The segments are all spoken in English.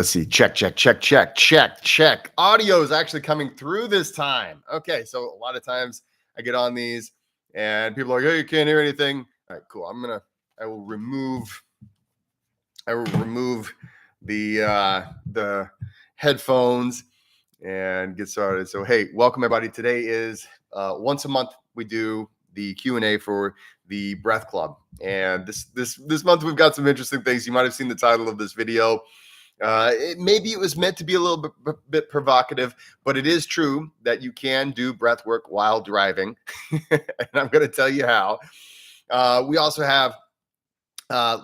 Let's see. Check, check, check, check, check, check. Audio is actually coming through this time. Okay, so a lot of times I get on these and people are like, "Hey, you can't hear anything." All right, cool. I will remove the headphones and get started. So hey, welcome everybody. Today is once a month we do the Q&A for the Breath Club, and this month we've got some interesting things. You might have seen the title of this video. Maybe it was meant to be a little bit provocative, but it is true that you can do breath work while driving, and I'm going to tell you how. We also have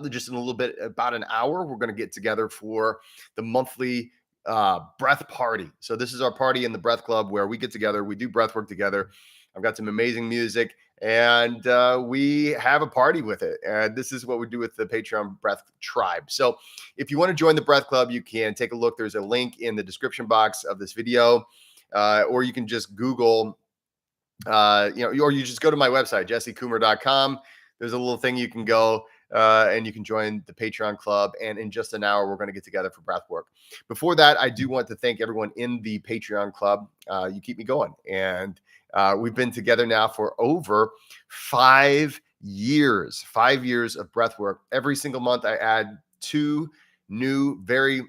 just in a little bit, about an hour, we're going to get together for the monthly breath party. So this is our party in the Breath Club where we get together, we do breath work together. I've got some amazing music, and we have a party with it. And this is what we do with the Patreon Breath Tribe. So if you want to join the Breath Club, you can take a look. There's a link in the description box of this video, or you can just Google, or you just go to my website, jessecoomer.com. There's a little thing you can go and you can join the Patreon club. And in just an hour, we're going to get together for breath work. Before that, I do want to thank everyone in the Patreon club. You keep me going. And we've been together now for over 5 years, 5 years of breath work. Every single month, I add 2 new, very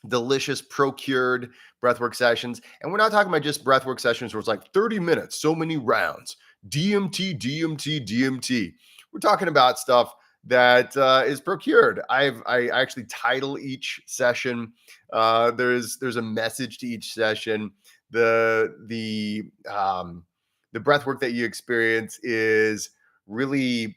delicious procured breathwork sessions. And we're not talking about just breathwork sessions where it's like 30 minutes, so many rounds, DMT, DMT, DMT. We're talking about stuff that is procured. I actually title each session. There's a message to each session. The breath work that you experience is really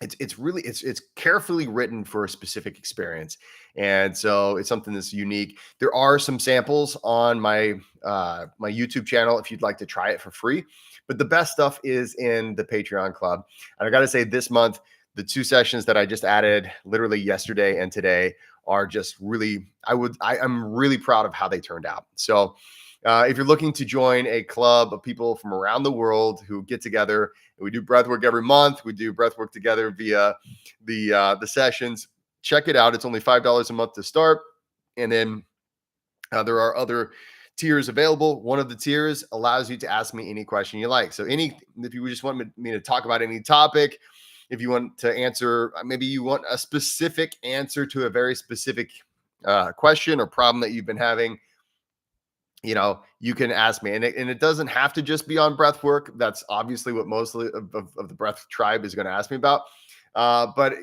it's carefully written for a specific experience, and so it's something that's unique. There are some samples on my my YouTube channel if you'd like to try it for free, but the best stuff is in the Patreon club. And I got to say, this month the 2 sessions that I just added literally yesterday and today are just really, I'm really proud of how they turned out. So if you're looking to join a club of people from around the world who get together, and we do breath work every month, we do breath work together via the sessions. Check it out. It's only $5 a month to start, and then there are other tiers available. One of the tiers allows you to ask me any question you like. So if you just want me to talk about any topic, if you want to answer, maybe you want a specific answer to a very specific question or problem that you've been having, you can ask me, and it doesn't have to just be on breath work. That's obviously what mostly of the Breath Tribe is going to ask me about. But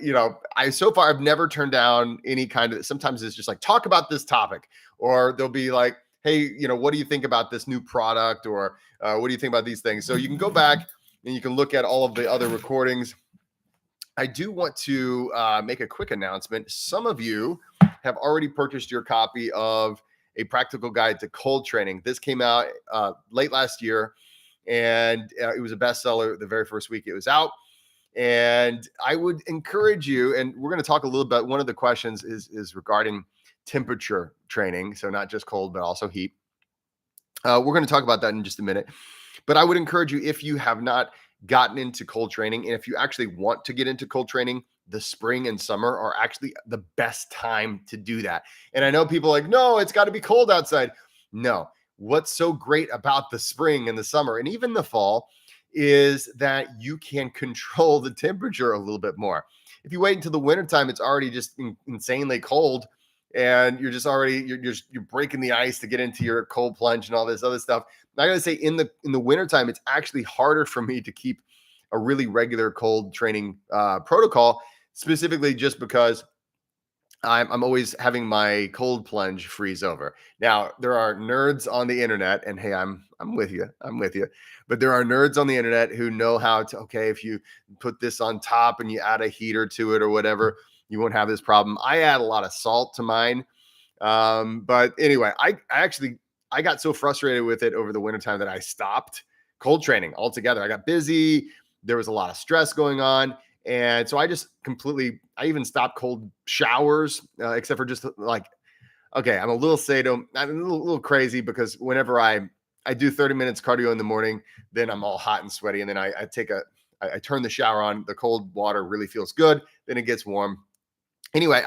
so far I've never turned down any kind of. Sometimes it's just like, talk about this topic, or they'll be like, hey, what do you think about this new product, or what do you think about these things? So you can go back and you can look at all of the other recordings. I do want to make a quick announcement. Some of you have already purchased your copy of A Practical Guide to Cold Training. This came out late last year, and it was a bestseller the very first week it was out. And I would encourage you, and we're going to talk a little bit. One of the questions is regarding temperature training, so not just cold, but also heat. We're going to talk about that in just a minute. But I would encourage you, if you have not gotten into cold training, and if you actually want to get into cold training, the spring and summer are actually the best time to do that. And I know people are like, no, it's got to be cold outside. No, what's so great about the spring and the summer and even the fall is that you can control the temperature a little bit more. If you wait until the wintertime, it's already just insanely cold, and you're just already, you're breaking the ice to get into your cold plunge and all this other stuff. I gotta say, in the wintertime, it's actually harder for me to keep a really regular cold training protocol, specifically just because I'm always having my cold plunge freeze over. Now, there are nerds on the internet, and hey, I'm with you. But there are nerds on the internet who know how to, okay, if you put this on top and you add a heater to it or whatever, you won't have this problem. I add a lot of salt to mine. But anyway, I got so frustrated with it over the wintertime that I stopped cold training altogether. I got busy. There was a lot of stress going on. And so I even stopped cold showers, except for just like, okay, I'm a little little crazy, because whenever I do 30 minutes cardio in the morning, then I'm all hot and sweaty. And then I turn the shower on, the cold water really feels good. Then it gets warm. Anyway,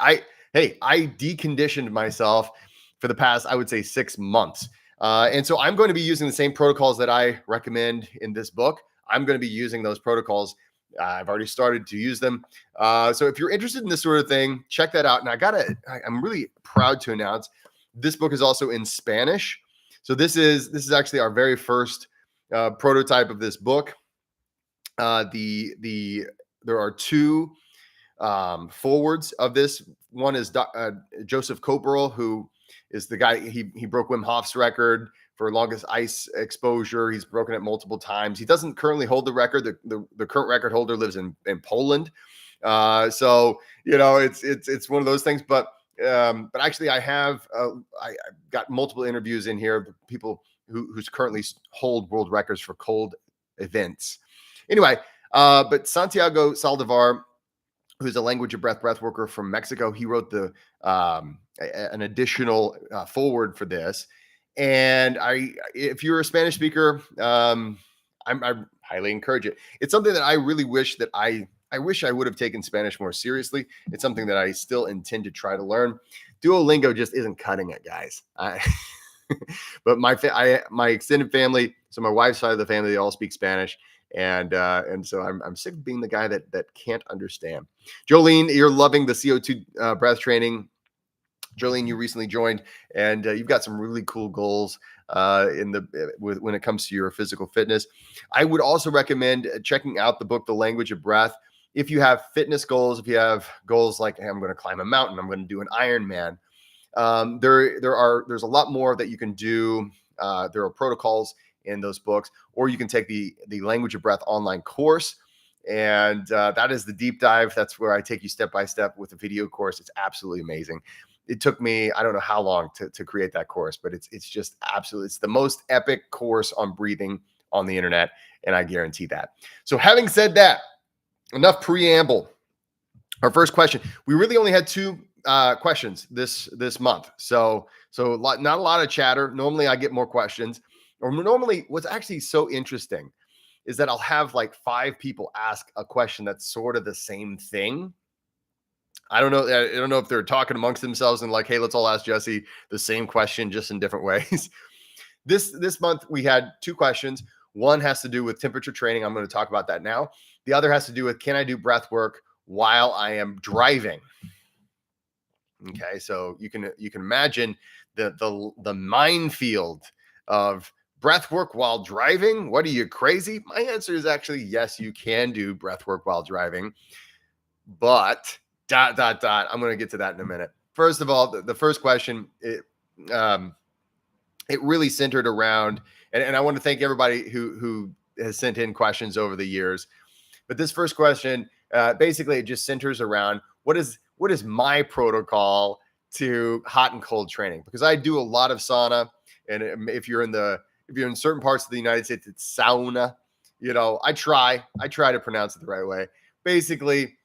Hey, I deconditioned myself for the past, I would say, 6 months. And so I'm going to be using the same protocols that I recommend in this book. I'm going to be using those protocols. I've already started to use them. So if you're interested in this sort of thing, check that out. And I'm really proud to announce this book is also in Spanish. So this is actually our very first prototype of this book. There are two forwards of this. One is Joseph Copperl, who is the guy, he broke Wim Hof's record for longest ice exposure. He's broken it multiple times. He doesn't currently hold the record. The current record holder lives in Poland. So it's one of those things. But actually, I got multiple interviews in here of people who's currently hold world records for cold events. Anyway, but Santiago Saldivar, who's a language of breath worker from Mexico, he wrote an additional forward for this. And if you're a Spanish speaker, I highly encourage it. It's something that I really wish that I wish I would have taken Spanish more seriously. It's something that I still intend to try to learn. Duolingo just isn't cutting it, guys. But my extended family, so my wife's side of the family, they all speak Spanish. And so I'm sick of being the guy that can't understand. Jolene, you're loving the CO2 breath training. Jolene, you recently joined, and you've got some really cool goals when it comes to your physical fitness. I would also recommend checking out the book, The Language of Breath. If you have fitness goals, if you have goals like, hey, I'm going to climb a mountain, I'm going to do an Ironman. There's a lot more that you can do. There are protocols in those books, or you can take the Language of Breath online course. And that is the deep dive. That's where I take you step by step with a video course. It's absolutely amazing. It took me, I don't know how long to create that course, but it's just absolutely, it's the most epic course on breathing on the internet. And I guarantee that. So having said that, enough preamble. Our first question, we really only had two questions this month. So not a lot of chatter. Normally I get more questions. Or normally what's actually so interesting is that I'll have like 5 people ask a question that's sort of the same thing. I don't know if they're talking amongst themselves and like, hey, let's all ask Jesse the same question just in different ways. This month we had 2 questions. One has to do with temperature training. I'm going to talk about that now. The other has to do with, can I do breath work while I am driving? Okay, so you can imagine the minefield of breath work while driving. What, are you crazy? My answer is actually yes, you can do breath work while driving, but ... I'm going to get to that in a minute. First of all, the first question, it really centered around, and I want to thank everybody who has sent in questions over the years. But this first question, basically, it just centers around what is my protocol to hot and cold training, because I do a lot of sauna, and if you're in certain parts of the United States, it's sauna. I try to pronounce it the right way. Basically,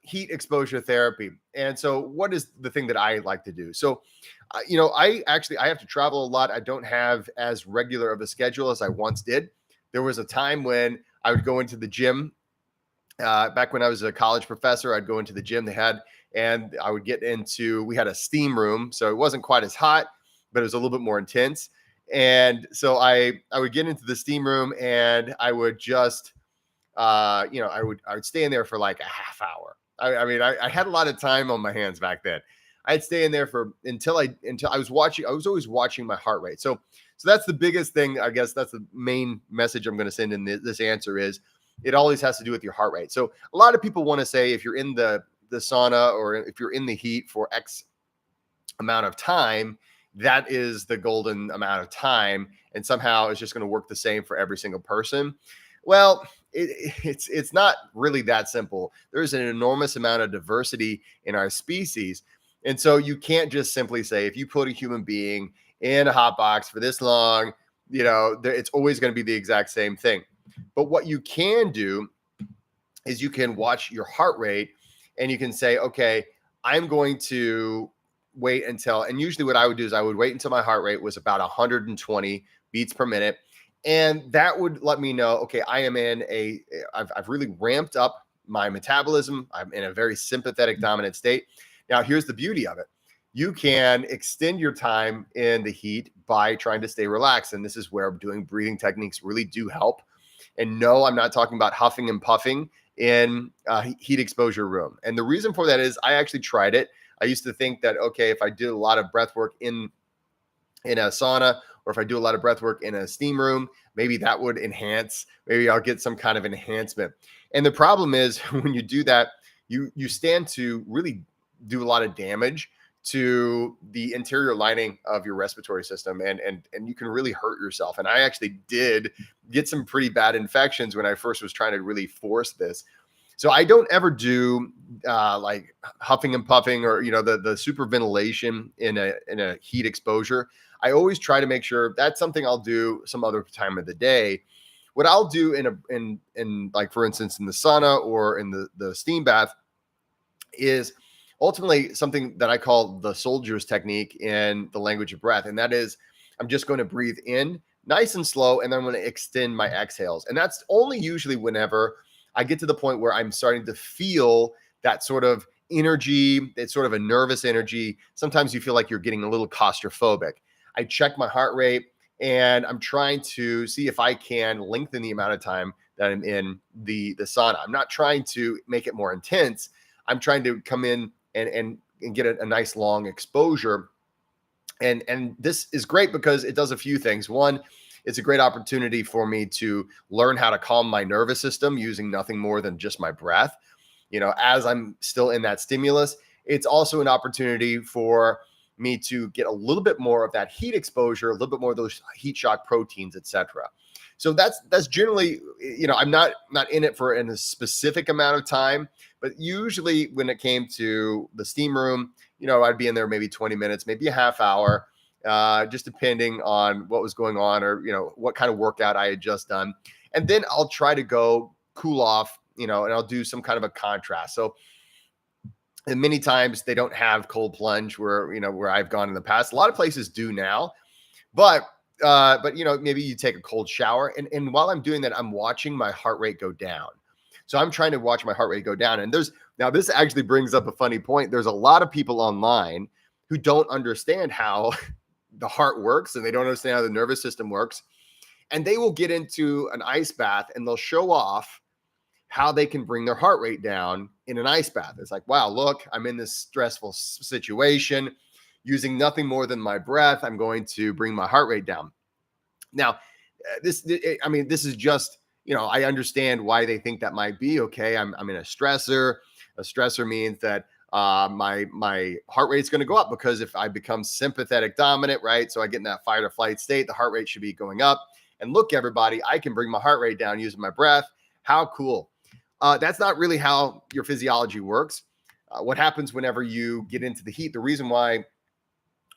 heat exposure therapy. And so, what is the thing that I like to do? So, I have to travel a lot. I don't have as regular of a schedule as I once did. There was a time when I would go into the gym. Back when I was a college professor, I'd go into the gym and I would we had a steam room. So it wasn't quite as hot, but it was a little bit more intense. And so I would get into the steam room and I would just, I would stay in there for like a half hour. I had a lot of time on my hands back then. I'd stay in there until I was always watching my heart rate. So that's the biggest thing. I guess that's the main message I'm going to send in this answer is, it always has to do with your heart rate. So a lot of people want to say, if you're in the sauna or if you're in the heat for X amount of time, that is the golden amount of time. And somehow it's just going to work the same for every single person. Well, it's not really that simple. There's an enormous amount of diversity in our species. And so you can't just simply say, if you put a human being in a hot box for this long, it's always going to be the exact same thing. But what you can do is you can watch your heart rate and you can say, okay, I'm going to wait until, and usually what I would do is I would wait until my heart rate was about 120 beats per minute. And that would let me know, okay, I am I've really ramped up my metabolism. I'm in a very sympathetic dominant state. Now, here's the beauty of it. You can extend your time in the heat by trying to stay relaxed. And this is where doing breathing techniques really do help. And no, I'm not talking about huffing and puffing in a heat exposure room. And the reason for that is I actually tried it. I used to think that, okay, if I did a lot of breath work in a sauna, or if I do a lot of breath work in a steam room, maybe that would enhance, maybe I'll get some kind of enhancement. And the problem is when you do that, you stand to really do a lot of damage to the interior lining of your respiratory system, and you can really hurt yourself. And I actually did get some pretty bad infections when I first was trying to really force this. So I don't ever do like huffing and puffing, or the super ventilation in a heat exposure. I always try to make sure that's something I'll do some other time of the day. What I'll do in like, for instance, in the sauna or in the steam bath is ultimately something that I call the soldier's technique in the language of breath. And that is, I'm just going to breathe in nice and slow, and then I'm going to extend my exhales. And that's only usually whenever I get to the point where I'm starting to feel that sort of energy. It's sort of a nervous energy. Sometimes you feel like you're getting a little claustrophobic. I check my heart rate, and I'm trying to see if I can lengthen the amount of time that I'm in the sauna. I'm not trying to make it more intense. I'm trying to come in and get a nice long exposure. And this is great because it does a few things. One, it's a great opportunity for me to learn how to calm my nervous system using nothing more than just my breath. As I'm still in that stimulus, it's also an opportunity for me to get a little bit more of that heat exposure, a little bit more of those heat shock proteins, etc. So that's generally, I'm not in it for a specific amount of time, but usually when it came to the steam room, I'd be in there maybe 20 minutes, maybe a half hour, just depending on what was going on, or, what kind of workout I had just done. And then I'll try to go cool off, and I'll do some kind of a contrast. So, and many times they don't have cold plunge where I've gone in the past. A lot of places do now, but maybe you take a cold shower, and while I'm doing that, I'm watching my heart rate go down. So I'm trying to watch my heart rate go down. And this actually brings up a funny point. There's a lot of people online who don't understand how the heart works, and they don't understand how the nervous system works. And they will get into an ice bath, and they'll show off how they can bring their heart rate down in an ice bath. It's like, wow, look, I'm in this stressful situation. Using nothing more than my breath, I'm going to bring my heart rate down. Now, this is just, I understand why they think that might be okay. I'm in a stressor. A stressor means that my heart rate is going to go up, because if I become sympathetic dominant, right? So I get in that fight or flight state, the heart rate should be going up. And look, everybody, I can bring my heart rate down using my breath. How cool. That's not really how your physiology works. What happens whenever you get into the heat, the reason why,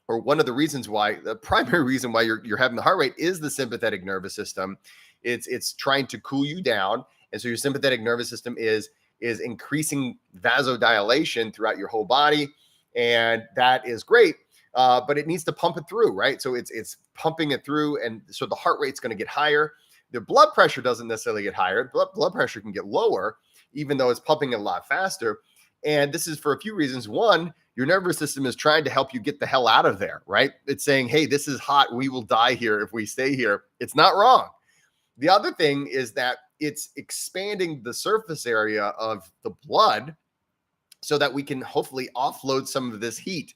or one of the reasons why, the primary reason why you're having the heart rate is the sympathetic nervous system. It's trying to cool you down. And so your sympathetic nervous system is increasing vasodilation throughout your whole body. And that is great. But it needs to pump it through, right? So it's pumping it through. And so the heart rate's going to get higher. The blood pressure doesn't necessarily get higher. Blood pressure can get lower, even though it's pumping a lot faster. And this is for a few reasons. One, your nervous system is trying to help you get the hell out of there, right? It's saying, hey, this is hot. We will die here if we stay here. It's not wrong. The other thing is that it's expanding the surface area of the blood so that we can hopefully offload some of this heat.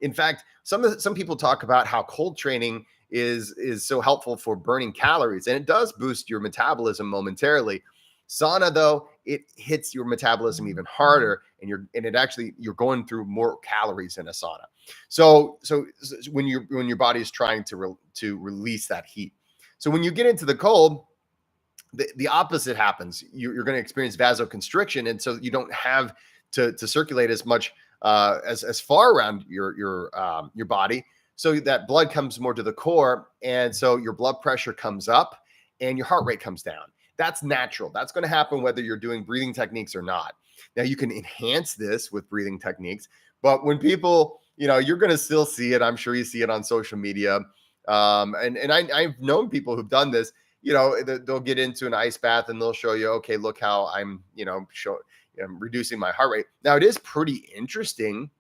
In fact, some people talk about how cold training is so helpful for burning calories, and it does boost your metabolism momentarily. Sauna, though, it hits your metabolism even harder, and you're going through more calories in a sauna. So when your body is trying to release that heat. So when you get into the cold, the opposite happens. You're going to experience vasoconstriction, and so you don't have to circulate as much as far around your body. So that blood comes more to the core, and so your blood pressure comes up and your heart rate comes down. That's natural. That's going to happen whether you're doing breathing techniques or not. Now, you can enhance this with breathing techniques, but when people, you're going to still see it. I'm sure you see it on social media. And I've known people who've done this. They'll get into an ice bath and they'll show you, okay, look how I'm reducing my heart rate. Now, it is pretty interesting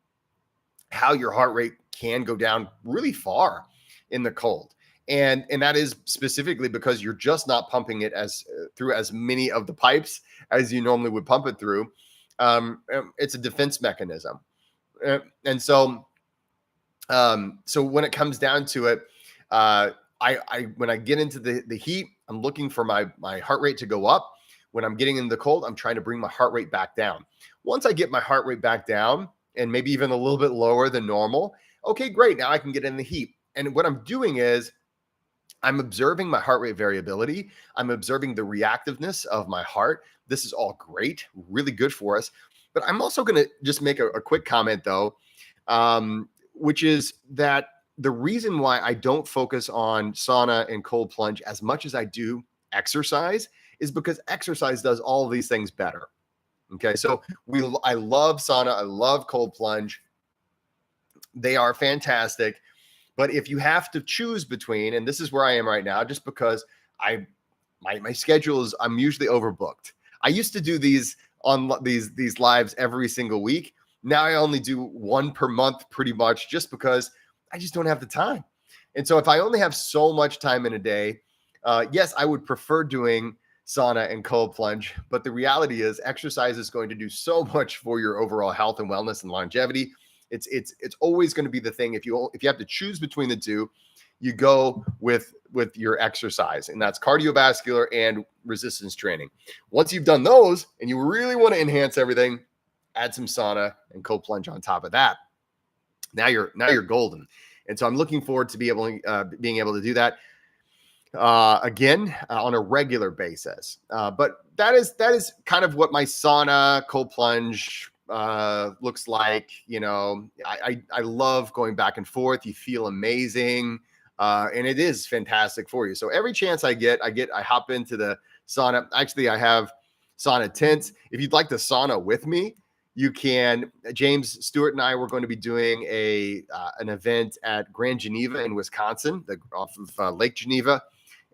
how your heart rate can go down really far in the cold. And that is specifically because you're just not pumping it as through as many of the pipes as you normally would pump it through. It's a defense mechanism. And so when it comes down to it, uh, I when I get into the heat, I'm looking for my heart rate to go up. When I'm getting in the cold, I'm trying to bring my heart rate back down. Once I get my heart rate back down, and maybe even a little bit lower than normal, okay, great. Now I can get in the heat. And what I'm doing is I'm observing my heart rate variability. I'm observing the reactiveness of my heart. This is all great, really good for us. But I'm also going to just make a quick comment, though, which is that the reason why I don't focus on sauna and cold plunge as much as I do exercise is because exercise does all of these things better. Okay, so I love sauna, I love cold plunge. They are fantastic. But if you have to choose between, and this is where I am right now, just because my schedule is, I'm usually overbooked. I used to do these lives every single week. Now I only do one per month pretty much, just because I just don't have the time. And so if I only have so much time in a day, yes, I would prefer doing sauna and cold plunge, but the reality is exercise is going to do so much for your overall health and wellness and longevity. It's always going to be the thing. If you have to choose between the two, you go with your exercise, and that's cardiovascular and resistance training. Once you've done those and you really want to enhance everything, add some sauna and cold plunge on top of that. Now you're golden. And so I'm looking forward to being able to do that again on a regular basis. But that is kind of what my sauna cold plunge looks like. You know, I love going back and forth. You feel amazing. And it is fantastic for you. So every chance I hop into the sauna. Actually, I have sauna tents. If you'd like the sauna with me, you can. James Stewart and I were going to be doing an event at Grand Geneva in Wisconsin, off of Lake Geneva,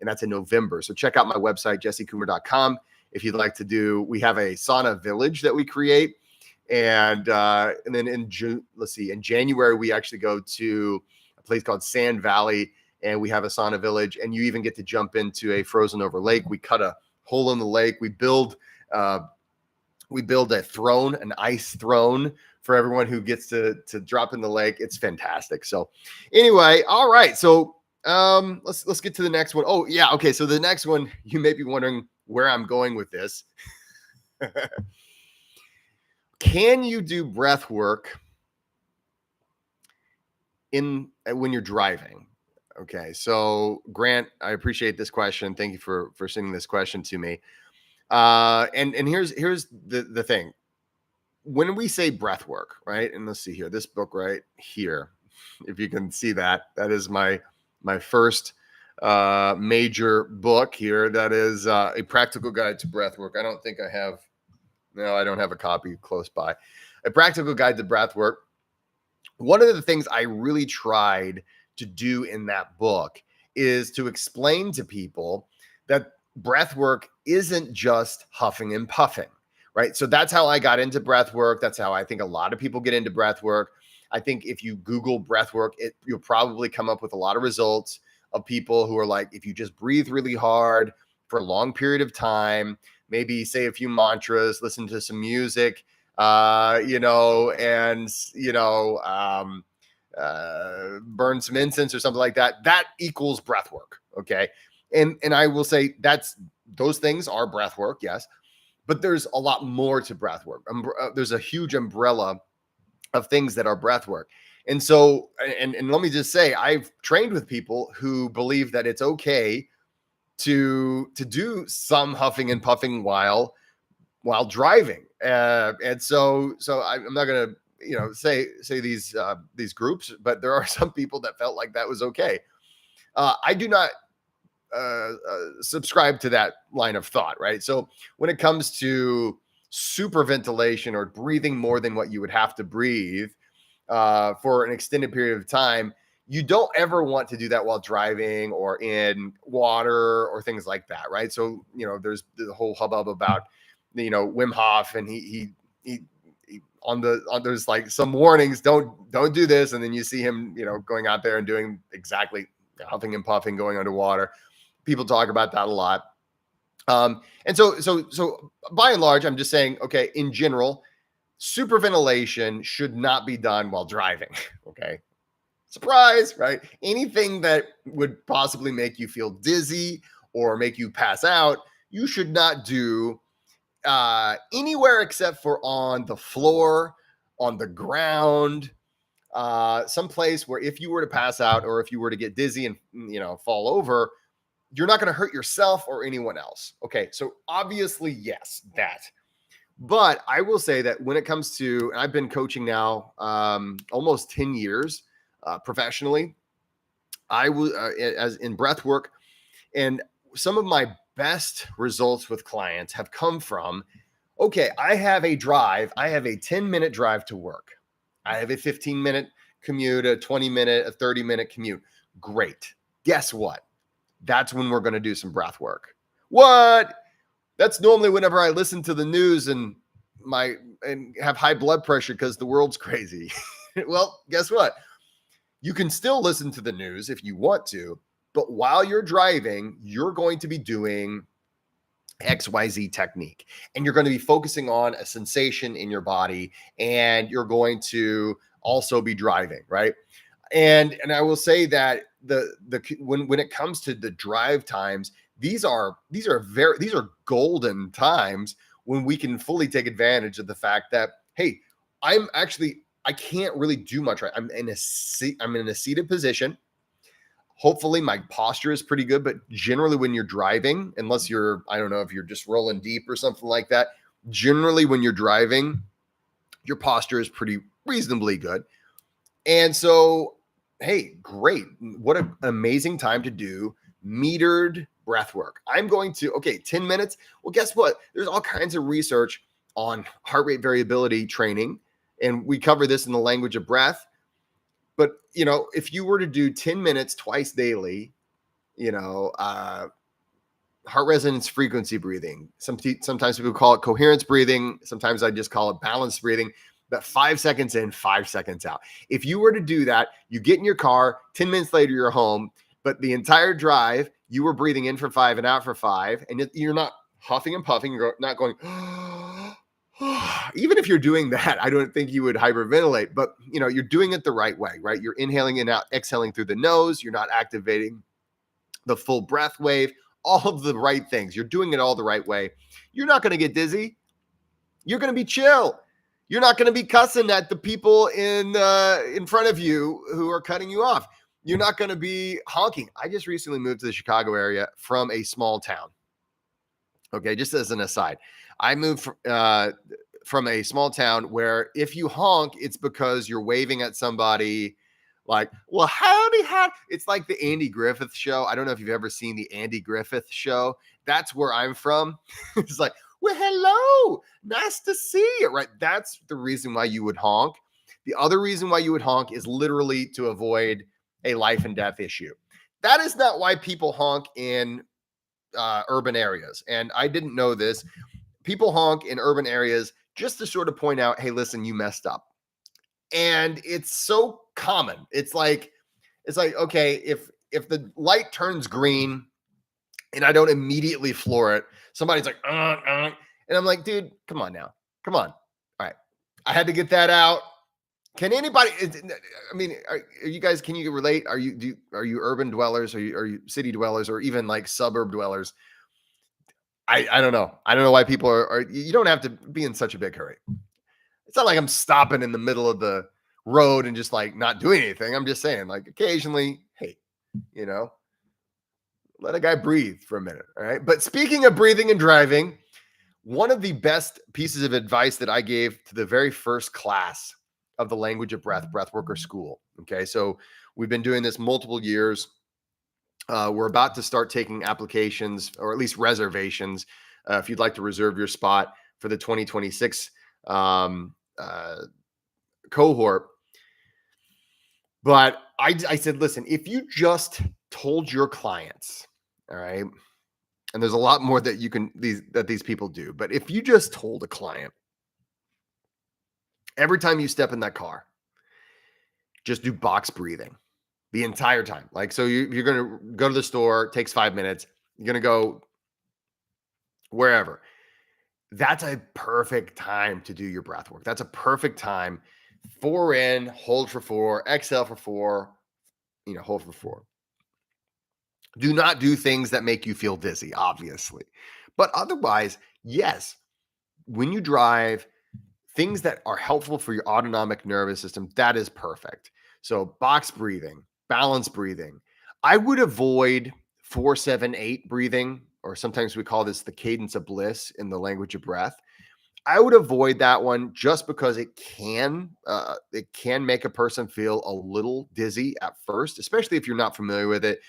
and that's in November. So check out my website, jessecoomer.com. If you'd like to do, we have a sauna village that we create. And then in January, we actually go to a place called Sand Valley, and we have a sauna village, and you even get to jump into a frozen over lake. We cut a hole in the lake. We build a throne, an ice throne for everyone who gets to drop in the lake. It's fantastic. So anyway, all right. So let's get to the next one. Oh yeah. Okay. So the next one, you may be wondering where I'm going with this. Can you do breath work when you're driving? Okay. So Grant, I appreciate this question. Thank you for sending this question to me. And here's the thing. When we say breath work, right? And let's see here, this book right here, if you can see that is my first major book here. That is A Practical Guide to Breath Work. I don't have a copy close by. A Practical Guide to Breath Work. One of the things I really tried to do in that book is to explain to people that breath work isn't just huffing and puffing, right? So that's how I got into breath work. That's how I think a lot of people get into breath work. I think if you Google breath work, you'll probably come up with a lot of results of people who are like, if you just breathe really hard for a long period of time, maybe say a few mantras, listen to some music, burn some incense or something like that, that equals breath work. Okay. And I will say those things are breath work. Yes. But there's a lot more to breath work. There's a huge umbrella of things that are breath work. And so, and let me just say, I've trained with people who believe that it's okay to do some huffing and puffing while driving. And so I'm not going to, say these groups, but there are some people that felt like that was okay. I do not subscribe to that line of thought, right? So when it comes to superventilation or breathing more than what you would have to breathe for an extended period of time, you don't ever want to do that while driving or in water or things like that, right? So, there's the whole hubbub about, Wim Hof, and he on there's like some warnings, don't do this, and then you see him, going out there and doing exactly huffing and puffing, going underwater. People talk about that a lot. And so by and large, I'm just saying, okay, in general, superventilation should not be done while driving. Okay. Surprise, right? Anything that would possibly make you feel dizzy or make you pass out, you should not do anywhere except for on the floor, on the ground, someplace where if you were to pass out or if you were to get dizzy and fall over, you're not going to hurt yourself or anyone else. Okay, so obviously, yes, that. But I will say that when it comes to, and I've been coaching now almost 10 years professionally. I was as in breath work, and some of my best results with clients have come from, okay, I have a 10-minute drive to work. I have a 15-minute commute, a 20-minute, a 30-minute commute. Great. Guess what? That's when we're going to do some breath work. What? That's normally whenever I listen to the news and have high blood pressure because the world's crazy. Well, guess what? You can still listen to the news if you want to, but while you're driving, you're going to be doing XYZ technique, and you're going to be focusing on a sensation in your body, and you're going to also be driving, right? And I will say that when it comes to the drive times, these are golden times when we can fully take advantage of the fact that, hey, I can't really do much, right? I'm in a seated position. Hopefully my posture is pretty good, but generally when you're driving, unless I don't know if you're just rolling deep or something like that, generally when you're driving, your posture is pretty reasonably good. And so, hey, great. What an amazing time to do metered breath work. I'm going to, 10 minutes. Well, guess what? There's all kinds of research on heart rate variability training, and we cover this in the language of breath. But, if you were to do 10 minutes twice daily, heart resonance frequency breathing, sometimes people call it coherence breathing. Sometimes I just call it balanced breathing. But 5 seconds in, 5 seconds out. If you were to do that, you get in your car, 10 minutes later, you're home. But the entire drive, you were breathing in for 5 and out for 5. And you're not huffing and puffing. You're not going, even if you're doing that, I don't think you would hyperventilate. But, you're doing it the right way, right? You're inhaling and out, exhaling through the nose. You're not activating the full breath wave. All of the right things. You're doing it all the right way. You're not going to get dizzy. You're going to be chill. You're not going to be cussing at the people in front of you who are cutting you off. You're not going to be honking. I just recently moved to the Chicago area from a small town. Okay, just as an aside, I moved from a small town where if you honk, it's because you're waving at somebody like, well, howdy. It's like the Andy Griffith show. I don't know if you've ever seen the Andy Griffith show. That's where I'm from. It's like, well, hello, nice to see you, right? That's the reason why you would honk. The other reason why you would honk is literally to avoid a life and death issue. That is not why people honk in urban areas. And I didn't know this. People honk in urban areas just to sort of point out, hey, listen, you messed up. And it's so common. It's like, okay, if the light turns green and I don't immediately floor it, somebody's like, and I'm like, dude, come on now. Come on. All right. I had to get that out. Can anybody, I mean, are you guys, can you relate? Are you urban dwellers? Are you city dwellers, or even like suburb dwellers? I don't know. I don't know why people are, you don't have to be in such a big hurry. It's not like I'm stopping in the middle of the road and just like not doing anything. I'm just saying, like, occasionally, hey, let a guy breathe for a minute. All right. But speaking of breathing and driving, one of the best pieces of advice that I gave to the very first class of the language of breathworker school. Okay. So we've been doing this multiple years. We're about to start taking applications, or at least reservations, if you'd like to reserve your spot for the 2026 cohort. But I said, listen, if you just told your clients, all right, and there's a lot more that these people do, but if you just told a client, Every time you step in that car, just do box breathing the entire time. Like, so you're going to go to the store, it takes 5 minutes. You're going to go wherever. That's a perfect time to do your breath work. That's a perfect time. 4 in, hold for 4, exhale for 4, hold for 4. Do not do things that make you feel dizzy, obviously. But otherwise, yes, when you drive, things that are helpful for your autonomic nervous system, that is perfect. So box breathing, balance breathing. I would avoid 4-7-8 breathing, or sometimes we call this the cadence of bliss in the language of breath. I would avoid that one just because it can make a person feel a little dizzy at first, especially if you're not familiar with it.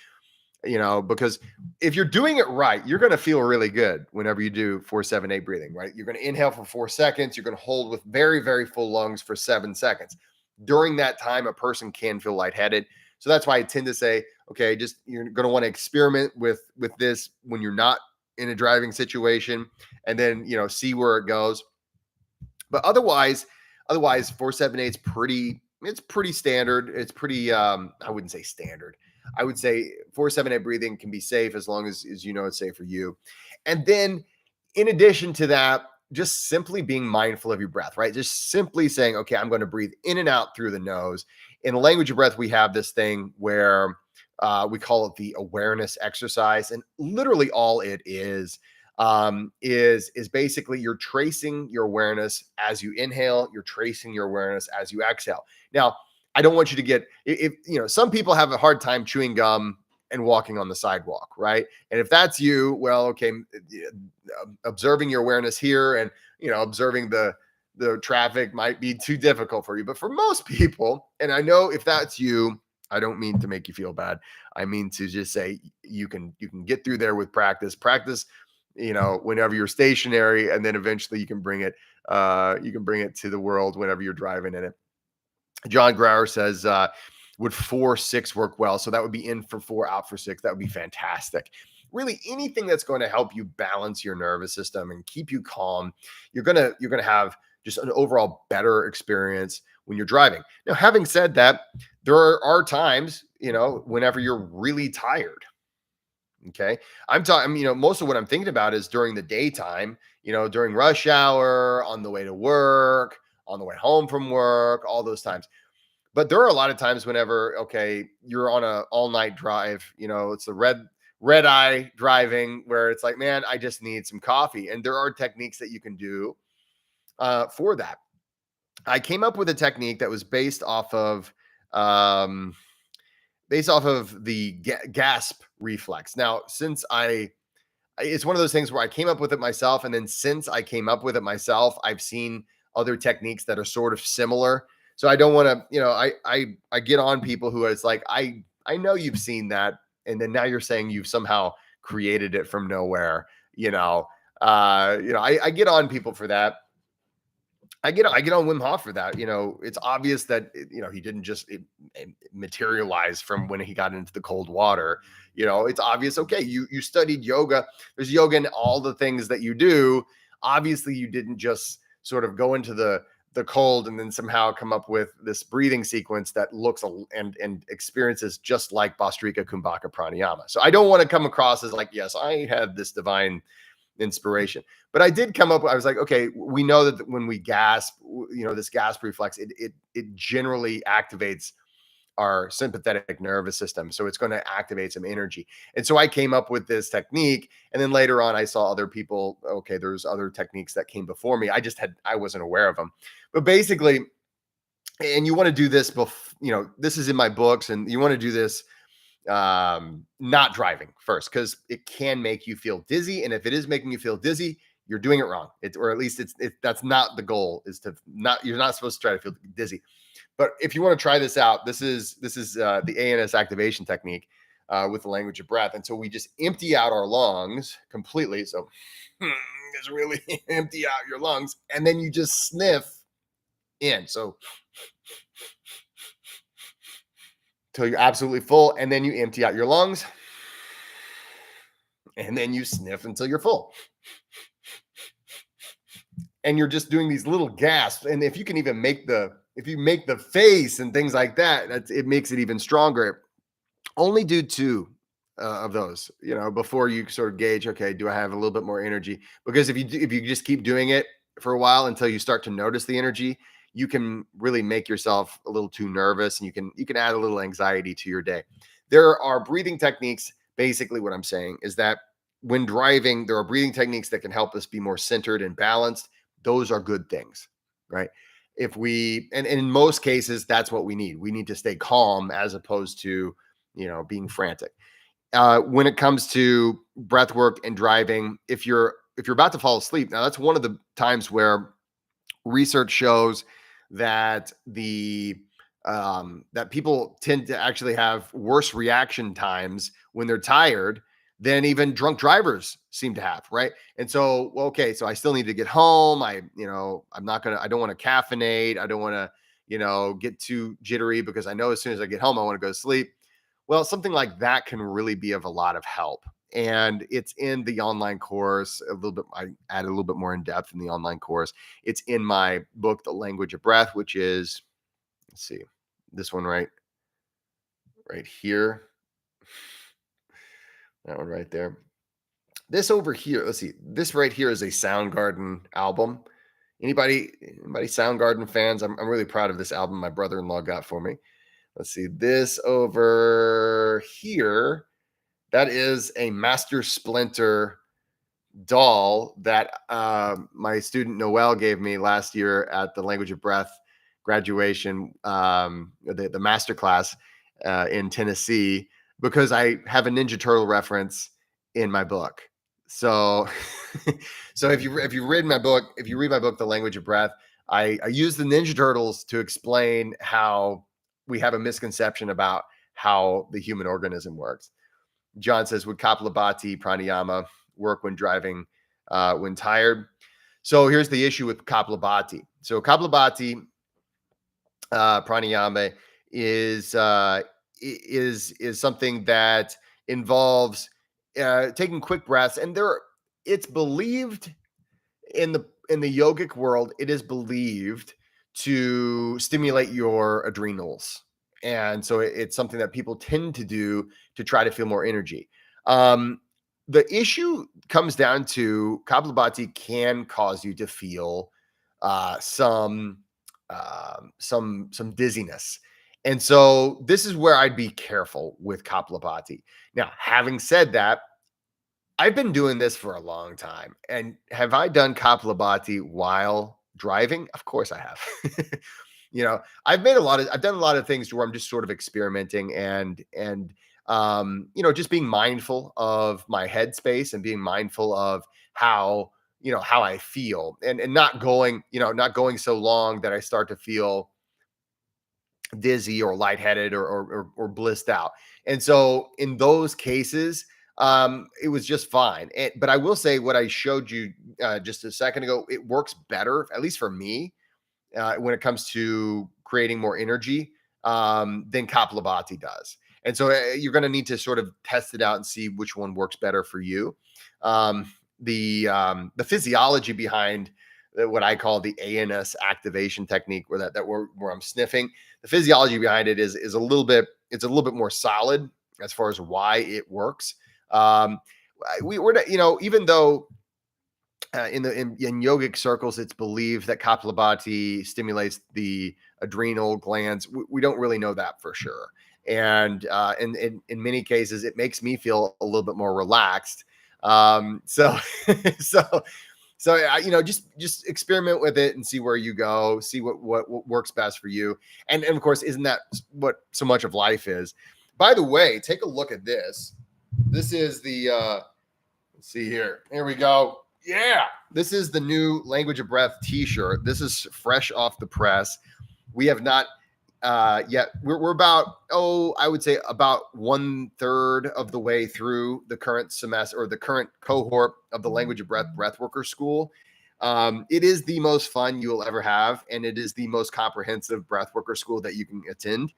Because if you're doing it right, you're going to feel really good whenever you do 4-7-8 breathing, right? You're going to inhale for 4 seconds. You're going to hold with very, very full lungs for 7 seconds. During that time, a person can feel lightheaded. So that's why I tend to say, okay, just you're going to want to experiment with this when you're not in a driving situation, and then, see where it goes. But otherwise 4-7-8 is pretty standard. It's pretty, I wouldn't say standard. I would say 4-7-8 breathing can be safe as long as it's safe for you. And then in addition to that, just simply being mindful of your breath, right? Just simply saying, okay, I'm going to breathe in and out through the nose. In the language of breath, we have this thing where we call it the awareness exercise. And literally all it is basically you're tracing your awareness as you inhale, you're tracing your awareness as you exhale. Now, I don't want you to get, if some people have a hard time chewing gum and walking on the sidewalk, right? And if that's you, well, okay, observing your awareness here and observing the traffic might be too difficult for you. But for most people, and I know if that's you, I don't mean to make you feel bad. I mean to just say you can get through there with practice. Practice, whenever you're stationary, and then eventually you can bring it to the world whenever you're driving in it. John Grauer says, would 4-6 work well? So that would be in for 4, out for 6. That would be fantastic. Really, anything that's going to help you balance your nervous system and keep you calm, you're gonna have just an overall better experience when you're driving. Now, having said that, there are times, whenever you're really tired. Okay. I'm talking, most of what I'm thinking about is during the daytime, during rush hour, on the way to work, on the way home from work, all those times. But there are a lot of times whenever, okay, you're on a all night drive, it's the red eye driving where it's like, man, I just need some coffee. And there are techniques that you can do for that. I came up with a technique that was um, based off of the gasp reflex. Now, it's one of those things where I came up with it myself, and then since I came up with it myself, I've seen other techniques that are sort of similar. So I don't want to, I get on people who is like, I know you've seen that, and then now you're saying you've somehow created it from nowhere. I get on people for that. I get on Wim Hof for that. It's obvious that he didn't just materialize from when he got into the cold water. It's obvious. Okay, you studied yoga. There's yoga in all the things that you do. Obviously, you didn't just sort of go into the cold and then somehow come up with this breathing sequence that looks and experiences just like Bhastrika Kumbhaka Pranayama. So I don't want to come across as like, yes, I had this divine inspiration. But I did come up, I was like, okay, we know that when we gasp, this gasp reflex, it generally activates our sympathetic nervous system. So it's going to activate some energy. And so I came up with this technique. And then later on, I saw other people, okay, there's other techniques that came before me. I wasn't aware of them. But basically, and you want to do this this is in my books, and you want to do this not driving first, because it can make you feel dizzy. And if it is making you feel dizzy, you're doing it wrong. Or at least that's not the goal, is you're not supposed to try to feel dizzy. But if you want to try this out, this is the ANS activation technique with the language of breath. And so we just empty out our lungs completely. So just really empty out your lungs, and then you just sniff in. So till you're absolutely full, and then you empty out your lungs, and then you sniff until you're full. and you're just doing these little gasps. And if you can even make the face and things like that, it makes it even stronger. Only do two of those, before you sort of gauge, okay, do I have a little bit more energy? Because if you just keep doing it for a while until you start to notice the energy, you can really make yourself a little too nervous, and you can add a little anxiety to your day. There are breathing techniques. Basically, what I'm saying is that when driving, there are breathing techniques that can help us be more centered and balanced. Those are good things, right? If we, and in most cases, that's what we need. We need to stay calm as opposed to, being frantic. When it comes to breath work and driving, if you're about to fall asleep, now that's one of the times where research shows that that people tend to actually have worse reaction times when they're tired than even drunk drivers seem to have, right? And so, well, okay, so I still need to get home. I don't want to caffeinate. I don't want to, get too jittery, because I know as soon as I get home, I want to go to sleep. Well, something like that can really be of a lot of help. And it's in the online course a little bit. I add a little bit more in depth in the online course. It's in my book, The Language of Breath, which is, let's see, this one right here. That one right there. This over here, let's see. This right here is a Soundgarden album. Anybody Soundgarden fans? I'm really proud of this album my brother-in-law got for me. Let's see. This over here, that is a Master Splinter doll that my student Noel gave me last year at the Language of Breath graduation, the master class in Tennessee, because I have a Ninja Turtle reference in my book. So, so if you read my book, The Language of Breath, I use the Ninja Turtles to explain how we have a misconception about how the human organism works. John says, would Kapalabhati pranayama work when driving, when tired? So here's the issue with Kapalabhati. So Kapalabhati pranayama is something that involves taking quick breaths, and it's believed in the yogic world, it is believed to stimulate your adrenals. And so it's something that people tend to do to try to feel more energy. The issue comes down to Kapalabhati can cause you to feel some dizziness. And so this is where I'd be careful with Kapalabhati. Now, having said that, I've been doing this for a long time. And have I done Kapalabhati while driving? Of course I have. I've done a lot of things where I'm just sort of experimenting and just being mindful of my headspace and being mindful of how I feel, and not going so long that I start to feel dizzy or lightheaded or blissed out. And so in those cases, it was just fine. But I will say, what I showed you just a second ago, it works better, at least for me, when it comes to creating more energy, than Kapalabhati does. And so you're going to need to sort of test it out and see which one works better for you. The physiology behind what I call the ANS activation technique, where I'm sniffing, the physiology behind it is a little bit more solid as far as why it works. Even though in yogic circles, it's believed that Kapalabhati stimulates the adrenal glands. We don't really know that for sure. And in many cases, it makes me feel a little bit more relaxed. So just experiment with it and see where you go, see what works best for you. And of course, isn't that what so much of life is? By the way, take a look at this. This is the, let's see here. Here we go. Yeah. This is the new Language of Breath t-shirt. This is fresh off the press. We have not yet. We're about, I would say about 1/3 of the way through the current semester, or the current cohort of the Language of Breath Breathworker School. It is the most fun you will ever have, and it is the most comprehensive Breathworker school that you can attend.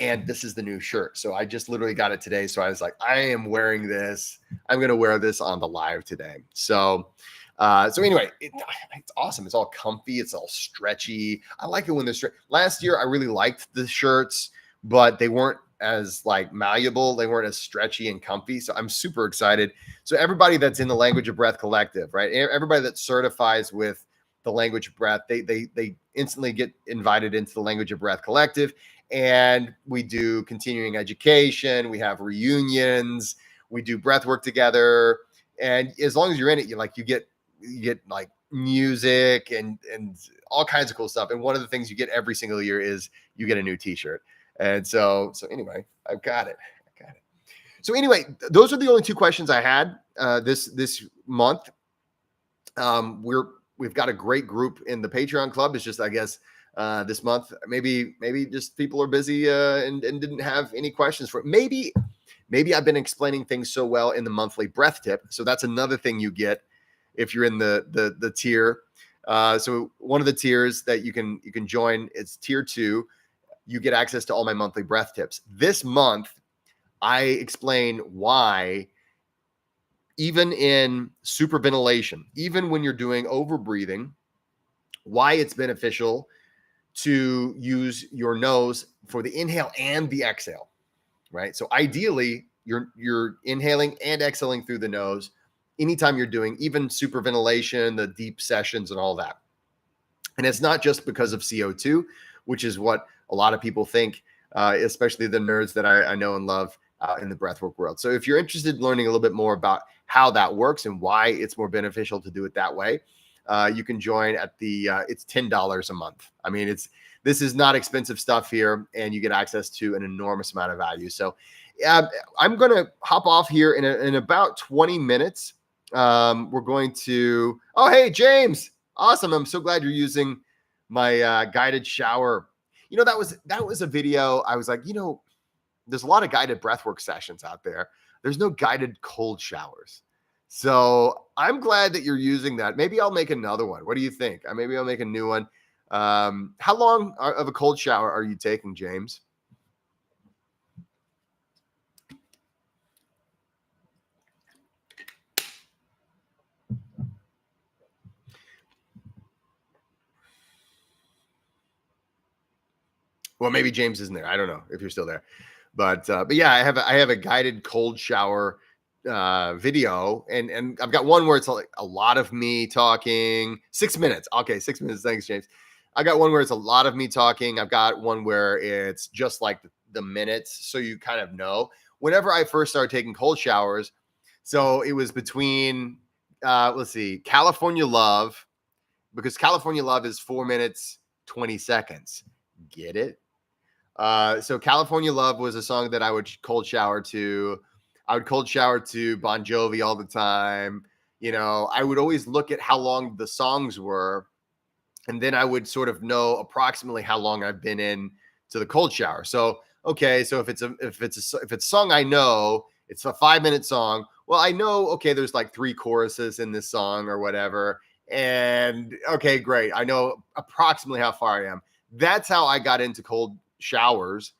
And this is the new shirt. So I just literally got it today. So I was like, I am wearing this. I'm going to wear this on the live today. So So anyway, it's awesome. It's all comfy. It's all stretchy. I like it when they're stretchy. Last year, I really liked the shirts, but they weren't as like malleable. They weren't as stretchy and comfy. So I'm super excited. So everybody that's in the Language of Breath Collective, right? Everybody that certifies with the Language of Breath, they instantly get invited into the Language of Breath Collective. And we do continuing education. We have reunions. We do breath work together. And as long as you're in it, you get like music and all kinds of cool stuff. And one of the things you get every single year is you get a new t-shirt. And so anyway, I've got it. So anyway, those are the only two questions I had this month. We've got a great group in the Patreon club. It's just, I guess, this month, maybe just people are busy and didn't have any questions for it. Maybe I've been explaining things so well in the monthly breath tip. So that's another thing you get if you're in the tier. So one of the tiers that you can join, it's tier 2. You get access to all my monthly breath tips. This month, I explain why, even in superventilation, even when you're doing over breathing, why it's beneficial to use your nose for the inhale and the exhale, right? So ideally, you're inhaling and exhaling through the nose anytime you're doing even superventilation, the deep sessions and all that. And it's not just because of CO2, which is what a lot of people think, especially the nerds that I know and love in the breathwork world. So if you're interested in learning a little bit more about how that works and why it's more beneficial to do it that way, you can join at it's $10 a month. I mean, this is not expensive stuff here, and you get access to an enormous amount of value. So I'm going to hop off here in about 20 minutes. We're going to, oh, hey, James. Awesome. I'm so glad you're using my guided shower. That was a video. I was like, there's a lot of guided breathwork sessions out there. There's no guided cold showers. So I'm glad that you're using that. Maybe I'll make another one. What do you think? Maybe I'll make a new one. How long of a cold shower are you taking, James? Well, maybe James isn't there. I don't know if you're still there, but yeah, I have a guided cold shower video, and I've got one where it's like a lot of me talking. 6 minutes. Okay, 6 minutes. Thanks, James. I got one where it's a lot of me talking. I've got one where it's just like the minutes, so you kind of know. Whenever I first started taking cold showers, so it was between let's see, California Love, because California Love is 4 minutes 20 seconds. Get it? So California Love was a song that I would cold shower to. I would cold shower to Bon Jovi all the time. I would always look at how long the songs were, and then I would sort of know approximately how long I've been in to the cold shower. So, okay, so if it's a song I know, it's a 5-minute song. Well, I know, okay, there's like 3 choruses in this song or whatever. And okay, great. I know approximately how far I am. That's how I got into cold showers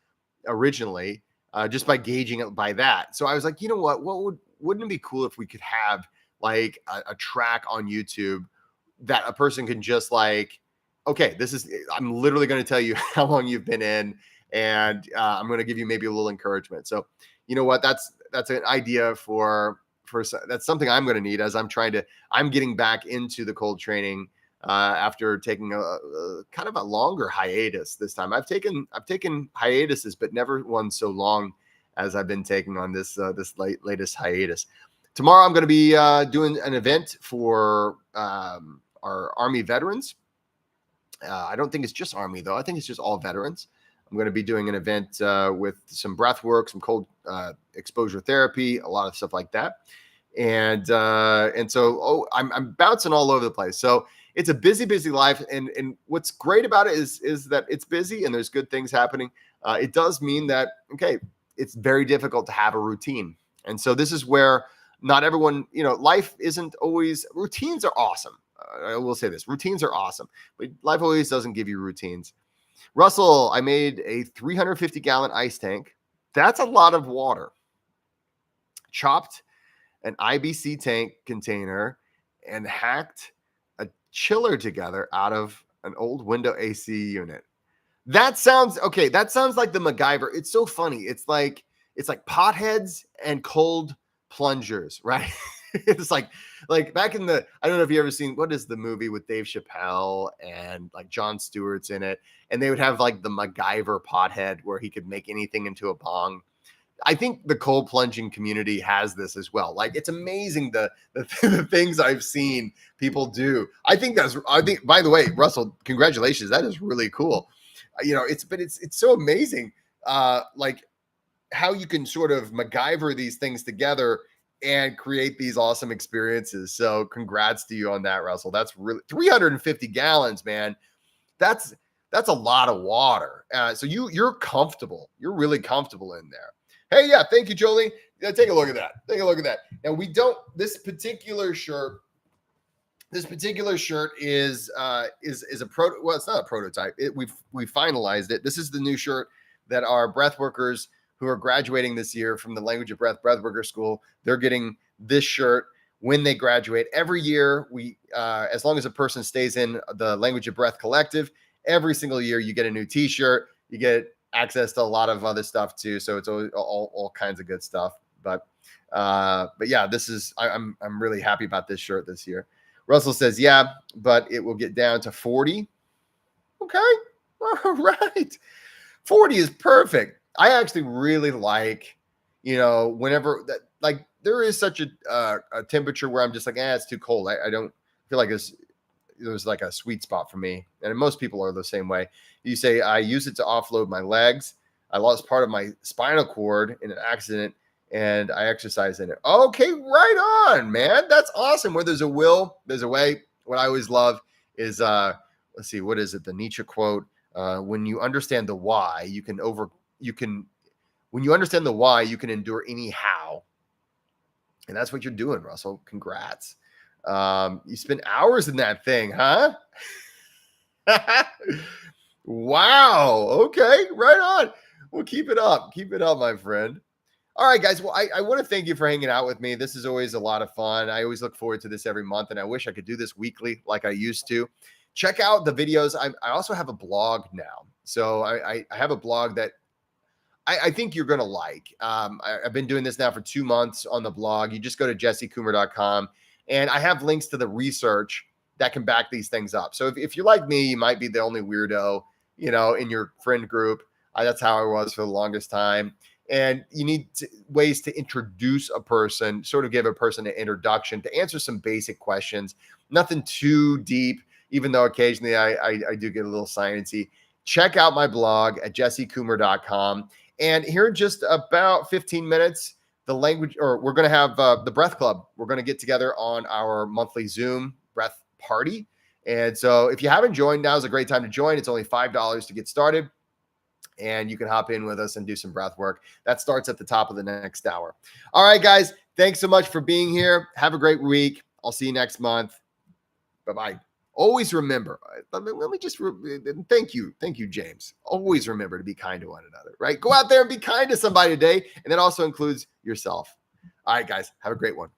originally, just by gauging it by that. So I was like, you know what wouldn't it be cool if we could have like a track on YouTube that a person can just like, okay, I'm literally going to tell you how long you've been in, and I'm going to give you maybe a little encouragement. So you know what, that's an idea for that's something I'm going to need as I'm getting back into the cold training after taking a kind of a longer hiatus this time. I've taken hiatuses, but never one so long as I've been taking on this latest hiatus. Tomorrow, I'm going to be doing an event for our Army veterans. I don't think it's just Army, though. I think it's just all veterans. I'm going to be doing an event with some breath work, some cold exposure therapy, a lot of stuff like that. And so I'm bouncing all over the place. So it's a busy life. And what's great about it is that it's busy and there's good things happening. It does mean that, okay, it's very difficult to have a routine. And so this is where not everyone, life isn't always, routines are awesome. I will say this, routines are awesome, but life always doesn't give you routines. Russell, I made a 350-gallon ice tank. That's a lot of water. Chopped an IBC tank container and hacked a chiller together out of an old window AC unit. That sounds okay. That sounds like the MacGyver. It's so funny. It's like potheads and cold plungers, right? It's like back in the, I don't know if you ever seen, what is the movie with Dave Chappelle and like Jon Stewart's in it, and they would have like the MacGyver pothead where he could make anything into a bong. I think the cold plunging community has this as well. Like it's amazing the things I've seen people do. I think, by the way, Russell, congratulations. That is really cool. It's so amazing. Like how you can sort of MacGyver these things together and create these awesome experiences. So congrats to you on that, Russell. That's really 350 gallons, man. That's a lot of water. So you're comfortable. You're really comfortable in there. Hey, yeah, thank you, Jolie. Yeah, take a look at that. Take a look at that. Now this particular shirt is a well, it's not a prototype. We finalized it. This is the new shirt that our breathworkers who are graduating this year from the Language of Breath Breathworker School, they're getting this shirt when they graduate. Every year, we as long as a person stays in the Language of Breath collective, every single year you get a new t-shirt. You get access to a lot of other stuff too. So it's all kinds of good stuff. But yeah, I'm really happy about this shirt this year. Russell says, yeah, but it will get down to 40. Okay. All right. 40 is perfect. I actually really like, whenever that, like there is such a temperature where I'm just like, it's too cold. I don't feel like there's like a sweet spot for me. And most people are the same way. You say, I use it to offload my legs. I lost part of my spinal cord in an accident and I exercise in it. Okay, right on, man. That's awesome. Where there's a will, there's a way. What I always love is, let's see, what is it? The Nietzsche quote, when you understand the why, when you understand the why, you can endure any how. And that's what you're doing, Russell. Congrats. You spent hours in that thing, huh? Wow. Okay. Right on. Well, keep it up. Keep it up, my friend. All right, guys. Well, I want to thank you for hanging out with me. This is always a lot of fun. I always look forward to this every month, and I wish I could do this weekly like I used to. Check out the videos. I also have a blog now. So I have a blog that I think you're going to like. I've been doing this now for 2 months on the blog. You just go to jessecoomer.com, and I have links to the research that can back these things up. So if you're like me, you might be the only weirdo, in your friend group. That's how I was for the longest time. And you need ways to introduce a person, sort of give a person an introduction to answer some basic questions. Nothing too deep, even though occasionally I do get a little sciencey. Check out my blog at jessecoomer.com. And here in just about 15 minutes, we're going to have the Breath Club. We're going to get together on our monthly Zoom breath party. And so if you haven't joined, now is a great time to join. It's only $5 to get started. And you can hop in with us and do some breath work. That starts at the top of the next hour. All right, guys. Thanks so much for being here. Have a great week. I'll see you next month. Bye-bye. Always remember, let me just thank you, James. Always remember to be kind to one another, right? Go out there and be kind to somebody today. And that also includes yourself. All right, guys. Have a great one.